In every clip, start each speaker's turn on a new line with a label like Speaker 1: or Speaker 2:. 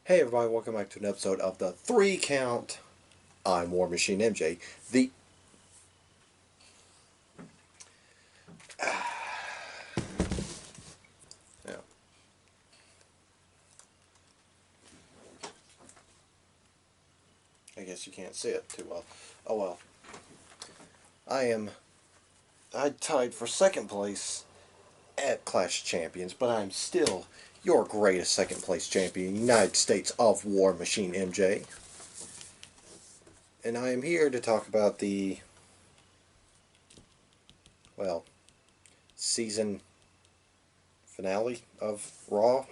Speaker 1: Hey everybody, welcome back to an episode of the 3 Count. I'm War Machine MJ. The yeah, I guess you can't see it too well. Oh well. I am I tied for second place at Clash of Champions, but I'm still your greatest second place champion, United States of War Machine MJ. And I am here to talk about the well, season finale of Raw.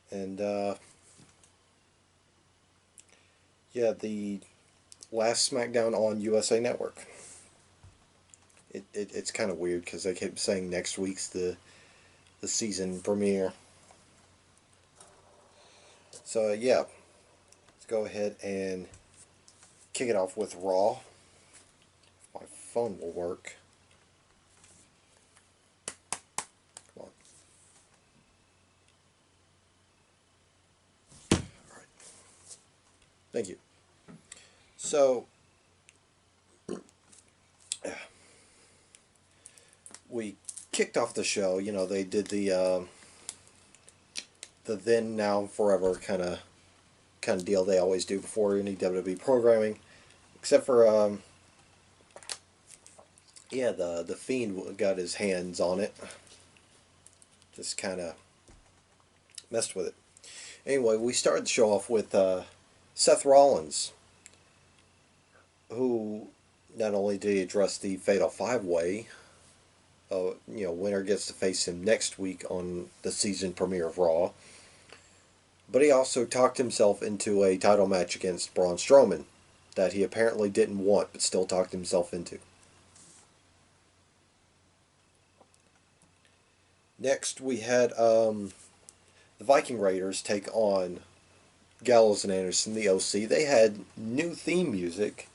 Speaker 1: And yeah, the last Smackdown on USA Network. It's kind of weird because they kept saying next week's the season premiere. So yeah, let's go ahead and kick it off with Raw. My phone will work. Come on. All right. Thank you. So we kicked off the show. You know, they did the then now forever kind of deal they always do before any WWE programming, except for yeah, the Fiend got his hands on it. Just kind of messed with it. Anyway, we started the show off with Seth Rollins, who not only did he address the Fatal Five Way, winner gets to face him next week on the season premiere of Raw, but he also talked himself into a title match against Braun Strowman that he apparently didn't want, but still talked himself into. Next, we had the Viking Raiders take on Gallows and Anderson, the OC. They had new theme music,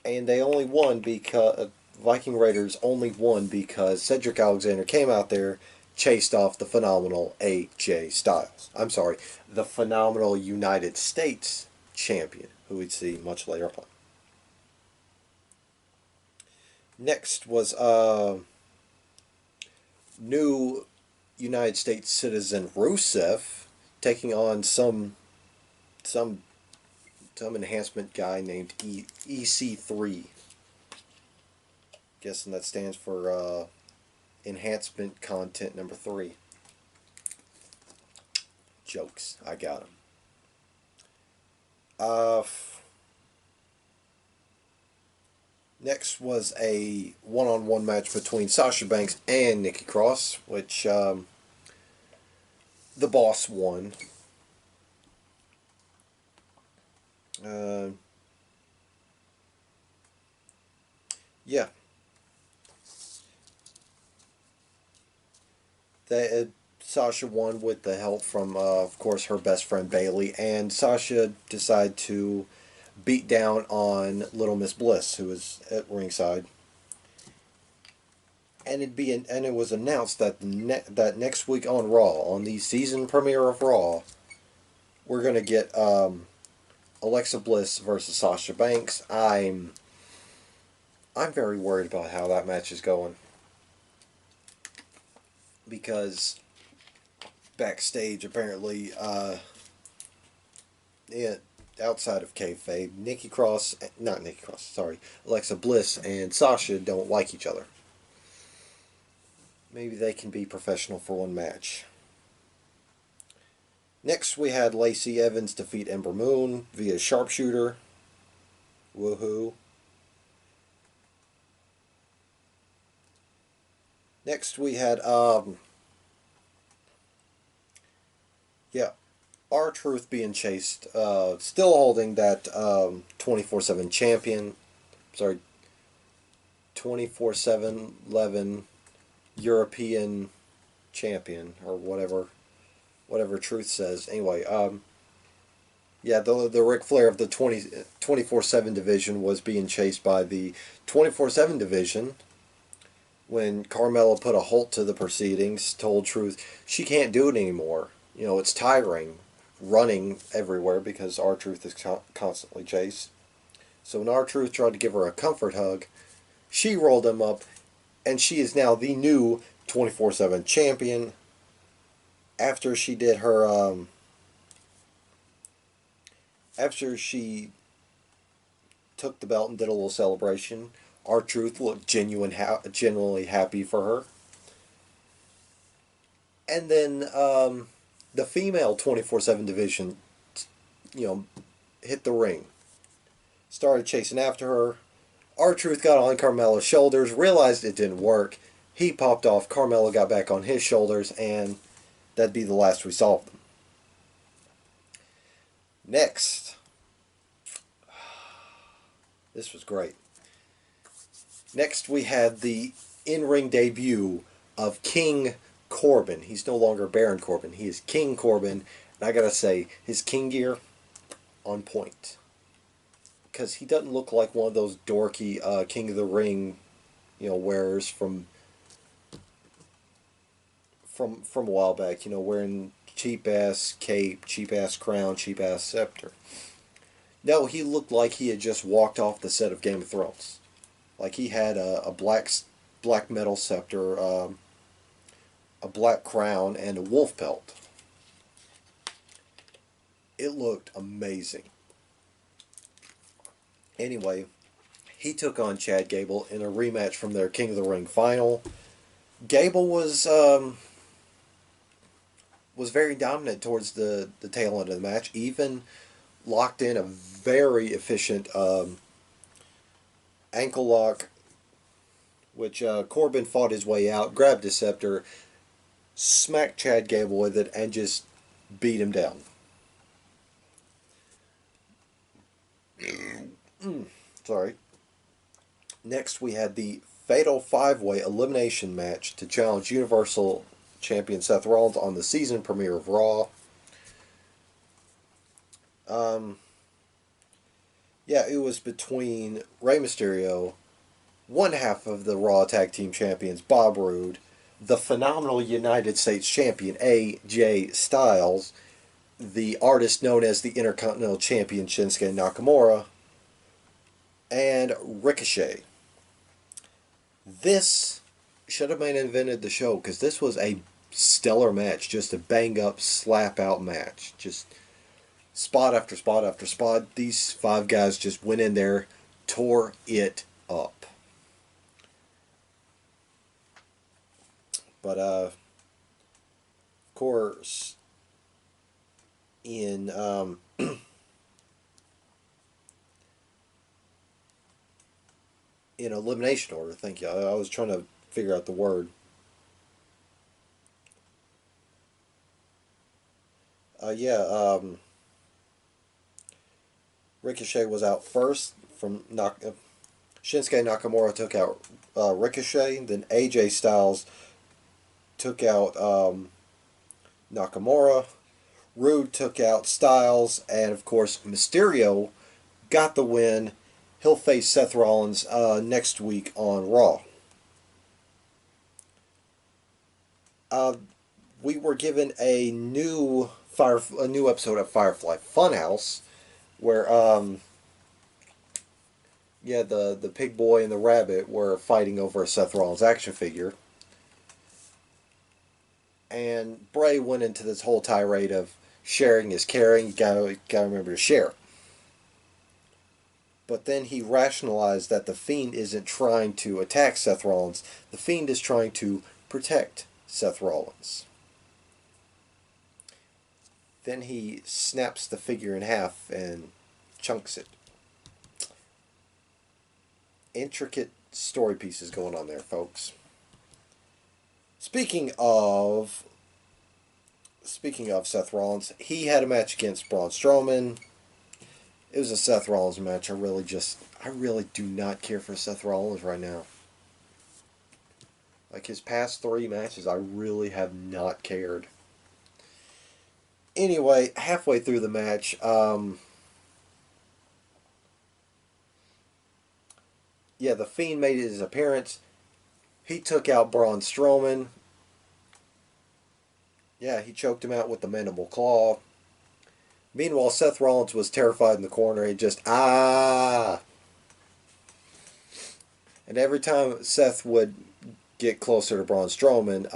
Speaker 1: and they only won because Viking Raiders only won because Cedric Alexander came out there, chased off the phenomenal AJ Styles. I'm sorry, the phenomenal United States champion, who we'd see much later on. Next was new United States citizen Rusev taking on some some enhancement guy named EC3. Guessing that stands for enhancement content number 3. Jokes, I got them. Uh, Next was a one-on-one match between Sasha Banks and Nikki Cross, which the boss won. Uh, yeah, Sasha won with the help from, of course, her best friend Bayley, and Sasha decided to beat down on Little Miss Bliss, who was at ringside. And it was announced that that next week on Raw, on the season premiere of Raw, we're gonna get Alexa Bliss versus Sasha Banks. I'm very worried about how that match is going because backstage apparently, yeah, outside of kayfabe, not Nikki Cross, sorry, Alexa Bliss and Sasha don't like each other. Maybe they can be professional for one match. Next, we had Lacey Evans defeat Ember Moon via sharpshooter. Woohoo. Next, we had, yeah, R-Truth being chased, still holding that 24/7 champion, sorry, 24/7 11 European champion, or whatever Truth says. Anyway, yeah, the Ric Flair of the 24/7 division was being chased by the 24/7 division, when Carmella put a halt to the proceedings, told Truth she can't do it anymore. You know, it's tiring running everywhere because R-Truth is constantly chased. So when R-Truth tried to give her a comfort hug, she rolled him up, and she is now the new 24/7 champion. After she did her, after she took the belt and did a little celebration, R-Truth looked genuinely happy for her. And then the female 24/7 division, you know, hit the ring. Started chasing after her. R-Truth got on Carmella's shoulders, realized it didn't work. He popped off. Carmella got back on his shoulders, and that'd be the last we saw of them. Next, this was great. Next, we had the in-ring debut of King Corbin. He's no longer Baron Corbin. He is King Corbin. And I gotta say, his King gear, on point. Because he doesn't look like one of those dorky King of the Ring, wearers from a while back. Wearing cheap ass cape, cheap ass crown, cheap ass scepter. No, he looked like he had just walked off the set of Game of Thrones. Like he had a black metal scepter, a black crown, and a wolf pelt. It looked amazing. Anyway, he took on Chad Gable in a rematch from their King of the Ring final. Gable was very dominant towards the tail end of the match. Even locked in a very efficient ankle lock, which Corbin fought his way out, grabbed his scepter, smacked Chad Gable with it, and just beat him down. Sorry. Next, we had the Fatal 5-Way Elimination match to challenge Universal Champion Seth Rollins on the season premiere of Raw. Yeah, it was between Rey Mysterio, one half of the Raw Tag Team Champions, Bob Roode, the phenomenal United States Champion, AJ Styles, the artist known as the Intercontinental Champion, Shinsuke Nakamura, and Ricochet. This should have main evented the show because this was a stellar match, just a bang up, slap out match. Just spot after spot after spot. These five guys just went in there, tore it up. But of course, in in elimination order, thank you. I was trying to figure out the word. Yeah, Ricochet was out first from Shinsuke Nakamura took out Ricochet. Then AJ Styles took out Nakamura. Roode took out Styles, and of course Mysterio got the win. He'll face Seth Rollins next week on Raw. We were given a new episode of Firefly Funhouse, where the pig boy and the rabbit were fighting over a Seth Rollins action figure, and Bray went into this whole tirade of sharing is caring. You gotta remember to share. But then he rationalized that the Fiend isn't trying to attack Seth Rollins. The Fiend is trying to protect Seth Rollins. Then he snaps the figure in half and chunks it. Intricate story pieces going on there, folks. Speaking of Seth Rollins, he had a match against Braun Strowman. It was a Seth Rollins match. I really do not care for Seth Rollins right now. Like his past 3 matches, I really have not cared. Anyway, halfway through the match, the Fiend made his appearance. He took out Braun Strowman. Yeah, he choked him out with the mandible claw. Meanwhile, Seth Rollins was terrified in the corner. He just, ah! And every time Seth would get closer to Braun Strowman,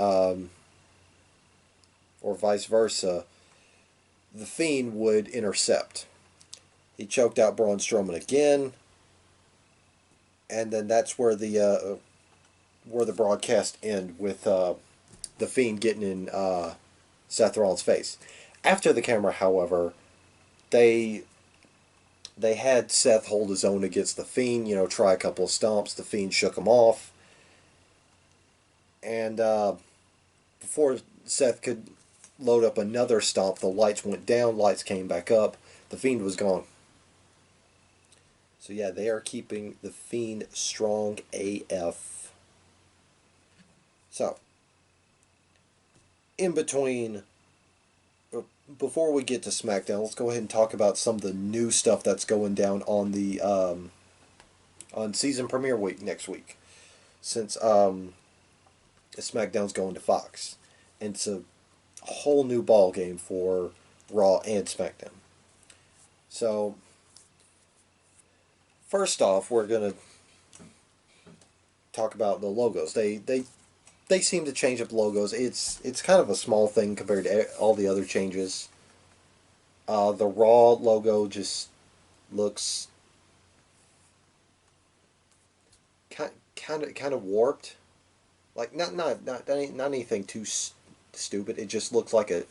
Speaker 1: or vice versa, the Fiend would intercept. He choked out Braun Strowman again, and then that's where the broadcast end with the Fiend getting in Seth Rollins' face. After the camera, however, they they had Seth hold his own against the Fiend. Try a couple of stomps. The Fiend shook him off, and before Seth could load up another stomp, the lights went down. Lights came back up. The Fiend was gone. So yeah, they are keeping the Fiend strong AF. So, in between, before we get to SmackDown, let's go ahead and talk about some of the new stuff that's going down on the on season premiere week next week, since SmackDown's going to Fox, and it's a whole new ball game for Raw and SmackDown. So, first off, we're gonna talk about the logos. They seem to change up logos. It's kind of a small thing compared to all the other changes. The Raw logo just looks kind of warped. Like not anything too stupid. It just looks like a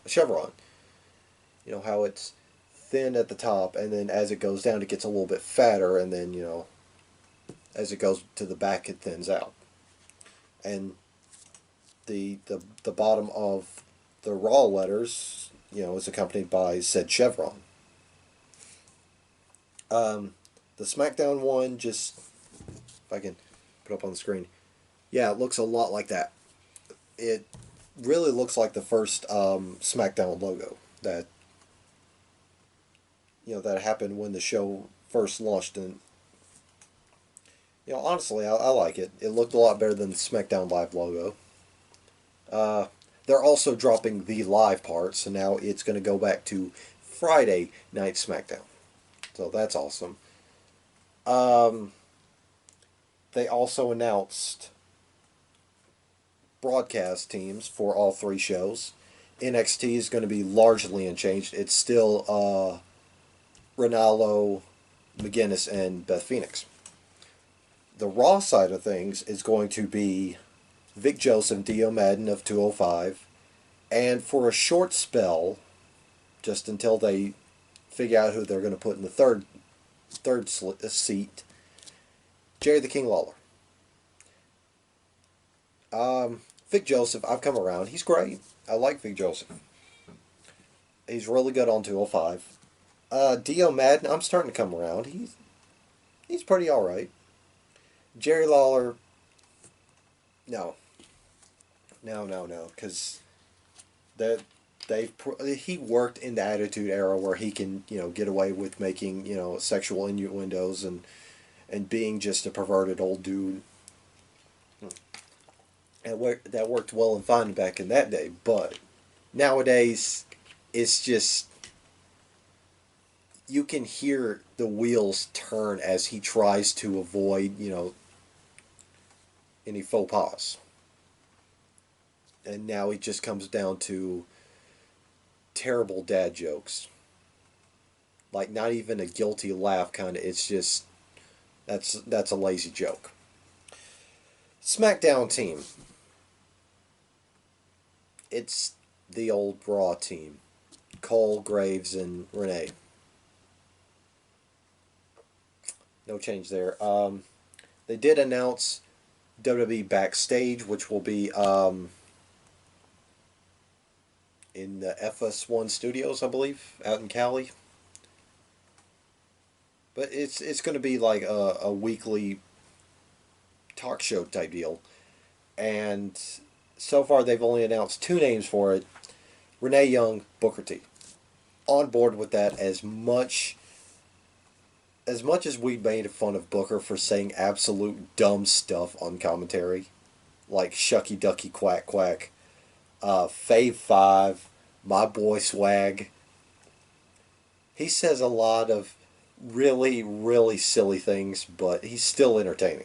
Speaker 1: chevron. How it's thin at the top, and then as it goes down, it gets a little bit fatter, and then as it goes to the back, it thins out. And the bottom of the Raw letters, is accompanied by said chevron. The SmackDown one, just if I can put up on the screen, yeah, it looks a lot like that. It really looks like the first SmackDown logo that happened when the show first launched. And honestly, I like it. It looked a lot better than the SmackDown Live logo. They're also dropping the live part, so now it's going to go back to Friday Night SmackDown. So that's awesome. They also announced broadcast teams for all three shows. NXT is going to be largely unchanged. It's still Ronaldo, McGuinness, and Beth Phoenix. The Raw side of things is going to be Vic Joseph, Dio Madden of 205, and for a short spell, just until they figure out who they're going to put in the third seat, Jerry the King Lawler. Vic Joseph, I've come around. He's great. I like Vic Joseph. He's really good on 205. Dio Madden, I'm starting to come around. He's pretty all right. Jerry Lawler, no, because he worked in the Attitude Era where he can get away with making sexual innuendos and being just a perverted old dude. And that worked well and fine back in that day, but nowadays it's just you can hear the wheels turn as he tries to avoid any faux pas. And now it just comes down to terrible dad jokes. Like not even a guilty laugh kind of. It's just that's a lazy joke. SmackDown team. It's the old Raw team. Cole, Graves, and Renee. No change there. They did announce WWE Backstage, which will be in the FS1 Studios, I believe, out in Cali. But it's going to be like a weekly talk show type deal. And so far they've only announced two names for it. Renee Young, Booker T. On board with that as much as we made fun of Booker for saying absolute dumb stuff on commentary. like Shucky Ducky Quack Quack, Fave 5, My Boy Swag. He says a lot of really, really silly things, but he's still entertaining.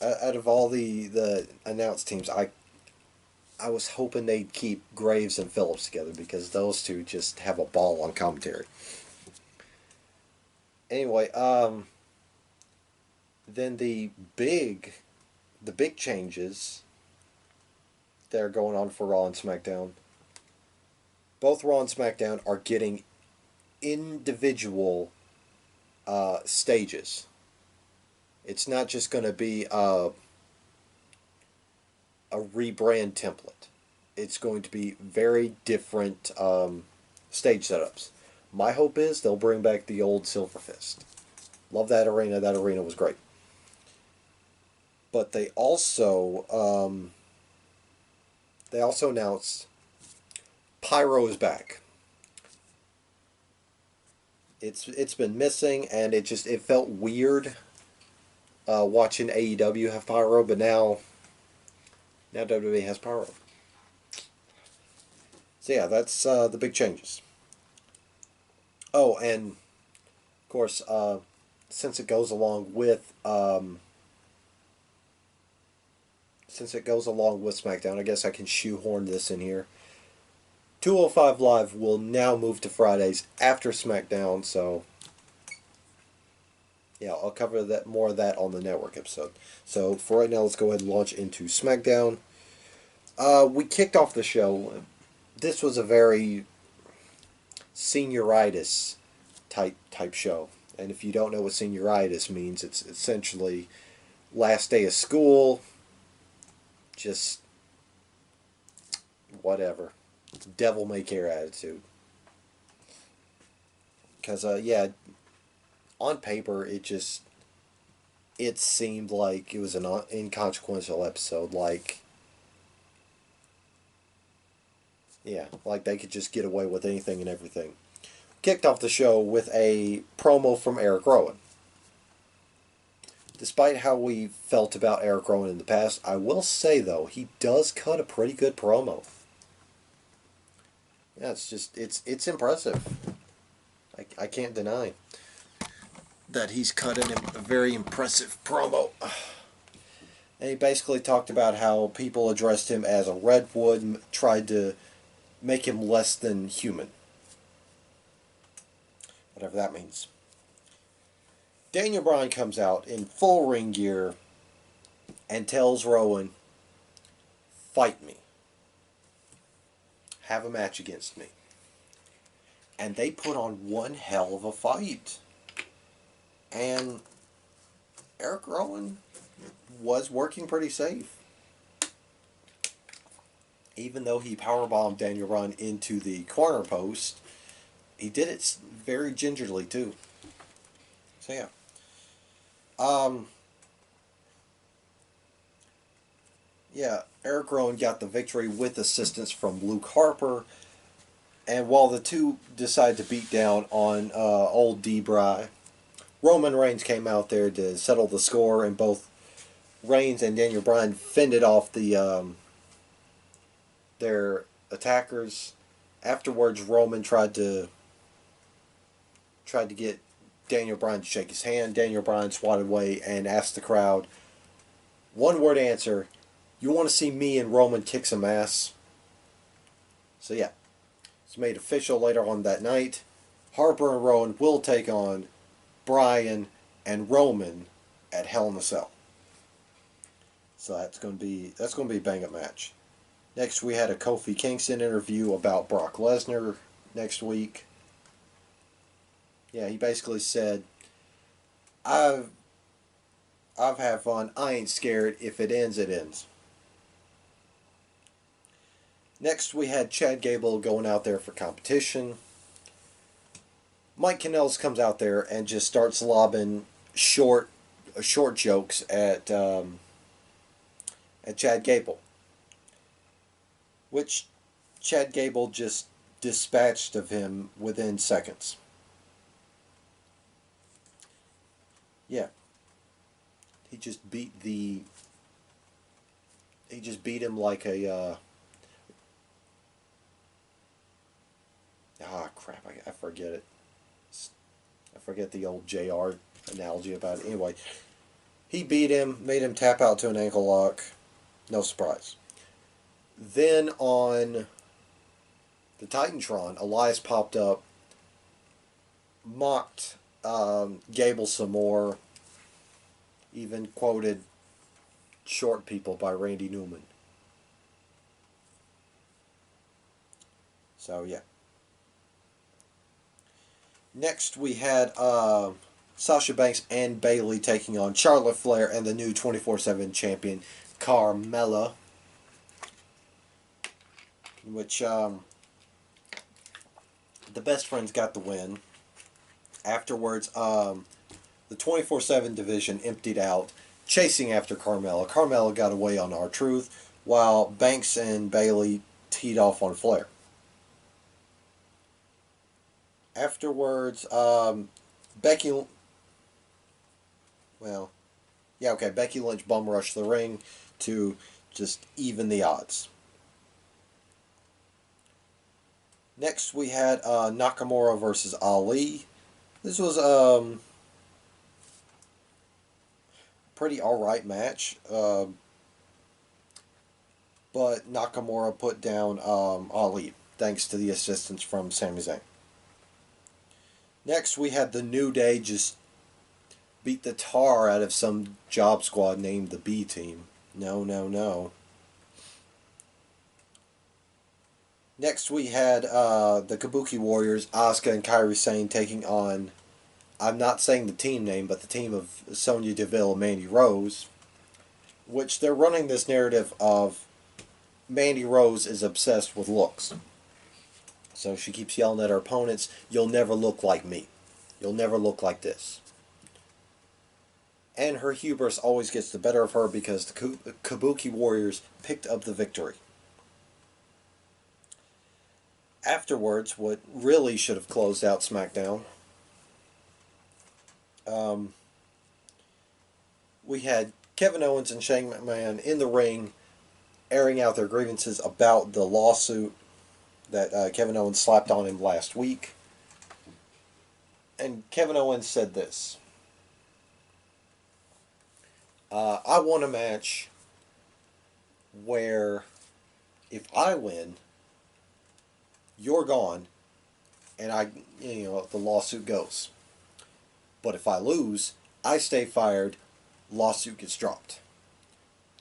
Speaker 1: Out of all the announced teams, I was hoping they'd keep Graves and Phillips together because those two just have a ball on commentary. Anyway, then the big changes that are going on for Raw and SmackDown. Both Raw and SmackDown are getting individual stages. It's not just going to be a rebrand template. It's going to be very different stage setups. My hope is they'll bring back the old Silver Fist. Love that arena. That arena was great. But they also announced Pyro is back. It's been missing, and it felt weird watching AEW have Pyro, but now WWE has Pyro. So yeah, that's the big changes. Oh, and of course, since it goes along with SmackDown, I guess I can shoehorn this in here. 205 Live will now move to Fridays after SmackDown, so yeah, I'll cover that more of that on the network episode. So for right now, let's go ahead and launch into SmackDown. We kicked off the show. This was a very senioritis type show, and if you don't know what senioritis means, it's essentially last day of school. Just whatever. Devil may care attitude. Because, yeah, on paper, it seemed like it was an inconsequential episode. Like, yeah, like they could just get away with anything and everything. Kicked off the show with a promo from Eric Rowan. Despite how we felt about Eric Rowan in the past, I will say, though, he does cut a pretty good promo. Yeah, it's impressive. I can't deny that he's cut a very impressive promo. And he basically talked about how people addressed him as a redwood and tried to make him less than human. Whatever that means. Daniel Bryan comes out in full ring gear and tells Rowan, "Fight me. Have a match against me." And they put on one hell of a fight. And Eric Rowan was working pretty safe. Even though he powerbombed Daniel Bryan into the corner post, he did it very gingerly too. So yeah. Yeah, Eric Rowan got the victory with assistance from Luke Harper. And while the two decided to beat down on old D-Bry, Roman Reigns came out there to settle the score, and both Reigns and Daniel Bryan fended off their attackers. Afterwards, Roman tried to get Daniel Bryan to shake his hand. Daniel Bryan swatted away and asked the crowd, one word answer, "You want to see me and Roman kick some ass?" So yeah, it's made official later on that night. Harper and Rowan will take on Bryan and Roman at Hell in a Cell. So that's going to be a bang up match. Next, we had a Kofi Kingston interview about Brock Lesnar next week. Yeah, he basically said, I've had fun. I ain't scared. If it ends, it ends." Next, we had Chad Gable going out there for competition. Mike Kanellis comes out there and just starts lobbing short jokes at Chad Gable, which Chad Gable just dispatched of him within seconds. Yeah. he just beat the. He just beat him like a. Crap! I forget it. I forget the old JR analogy about it. Anyway, he beat him, made him tap out to an ankle lock. No surprise. Then on the Titantron, Elias popped up, mocked Gable some more, even quoted Short People by Randy Newman. So, yeah. Next, we had Sasha Banks and Bayley taking on Charlotte Flair and the new 24/7 champion, Carmella. Which, the best friends got the win. Afterwards, the 24/7 division emptied out, chasing after Carmella. Carmella got away on R-Truth, while Banks and Bayley teed off on Flair. Afterwards, Becky... Well, yeah, okay, Becky Lynch bum rushed the ring to just even the odds. Next, we had Nakamura versus Ali. This was pretty alright match. But Nakamura put down Ali, thanks to the assistance from Sami Zayn. Next, we had the New Day just beat the tar out of some job squad named the B Team. No, no, no. Next, we had the Kabuki Warriors, Asuka and Kairi Sane taking on, I'm not saying the team name, but the team of Sonya Deville and Mandy Rose, which they're running this narrative of Mandy Rose is obsessed with looks. So she keeps yelling at her opponents, "You'll never look like me. You'll never look like this." And her hubris always gets the better of her because the Kabuki Warriors picked up the victory. Afterwards, what really should have closed out SmackDown, we had Kevin Owens and Shane McMahon in the ring airing out their grievances about the lawsuit that Kevin Owens slapped on him last week. And Kevin Owens said this: I want a match where if I win, you're gone, and the lawsuit goes. But if I lose, I stay fired, lawsuit gets dropped.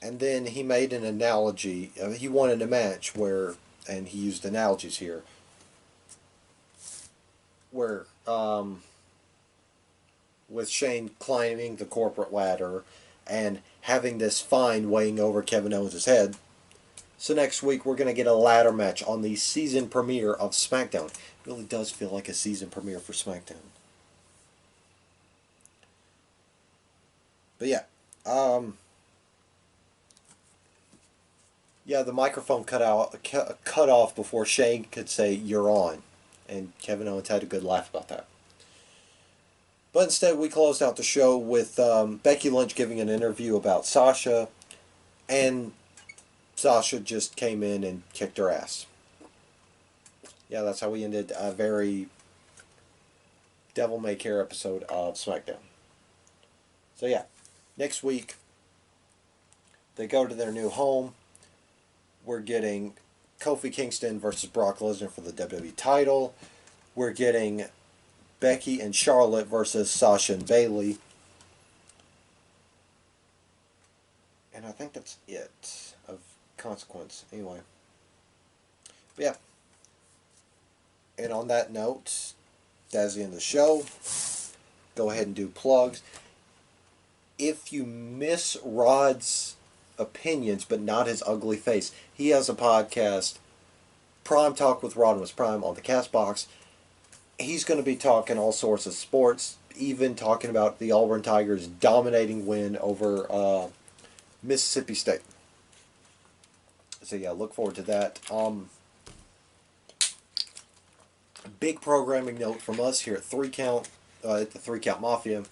Speaker 1: And then he made an analogy. He wanted a match where, and he used analogies here, where with Shane climbing the corporate ladder and having this fine weighing over Kevin Owens' head. So next week we're going to get a ladder match on the season premiere of SmackDown. It really does feel like a season premiere for SmackDown. But yeah, the microphone cut off before Shane could say "you're on," and Kevin Owens had a good laugh about that. But instead, we closed out the show with Becky Lynch giving an interview about Sasha, and Sasha just came in and kicked her ass. Yeah, that's how we ended a very devil may care episode of SmackDown. So yeah, next week they go to their new home. We're getting Kofi Kingston versus Brock Lesnar for the WWE title. We're getting Becky and Charlotte versus Sasha and Bayley. And I think that's it of consequence. Anyway. But yeah. And on that note, that's the end of the show. Go ahead and do plugs. If you miss Rod's opinions but not his ugly face, he has a podcast, Prime Talk with Rodimus Prime, on the Castbox. He's going to be talking all sorts of sports, even talking about the Auburn Tigers' dominating win over Mississippi State. So yeah, look forward to that. Big programming note from us here at 3 Count, at the 3 Count Mafia.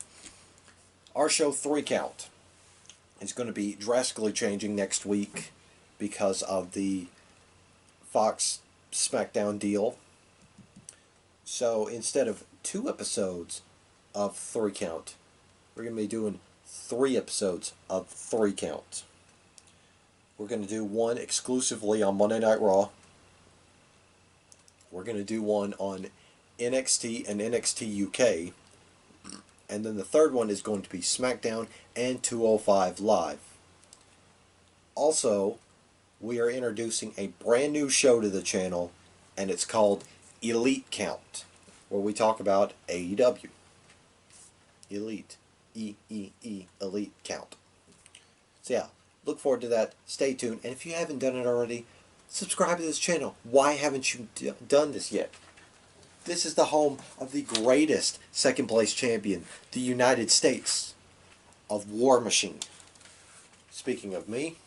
Speaker 1: Our show 3 Count is going to be drastically changing next week because of the Fox Smackdown deal. So instead of 2 episodes of 3 count, we're going to be doing 3 episodes of 3 count. We're going to do one exclusively on Monday Night Raw. We're going to do one on NXT and NXT UK. And then the third one is going to be SmackDown and 205 Live. Also, we are introducing a brand new show to the channel, and it's called Elite Count, where we talk about AEW. Elite. E-E-E. Elite Count. So yeah, look forward to that. Stay tuned. And if you haven't done it already, subscribe to this channel. Why haven't you done this yet? This is the home of the greatest second place champion, the United States of War Machine. Speaking of me,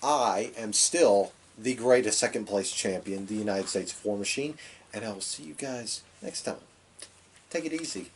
Speaker 1: I am still the greatest second place champion, the United States of War Machine, and I will see you guys next time. Take it easy.